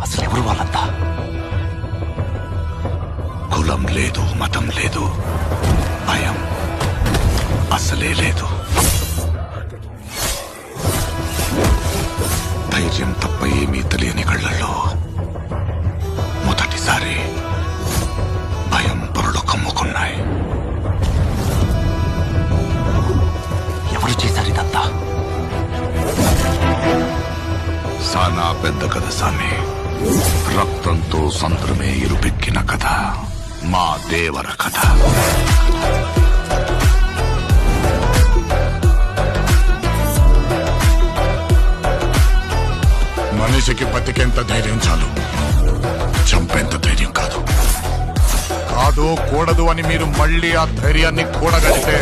అసలు ఎవరు వాళ్ళంతా? కులం లేదు, మతం లేదు, భయం అసలే లేదు. ధైర్యం తప్ప ఏమీ తెలియని కళ్ళల్లో మొదటిసారి భయం పొరలు కమ్ముకున్నాయి. ఎవరు చేశారు ఇదంతా? సానా పెద్ద కథ సామి. రక్తంతో సంద్రమే ఇరుపెక్కిన కథ మా దేవర కథ. మనిషికి బతికేంత ధైర్యం చాలు, చంపేంత ధైర్యం కాదు. కాదు కూడదు అని మీరు మళ్ళీ ఆ ధైర్యాన్ని కూడగలిగితే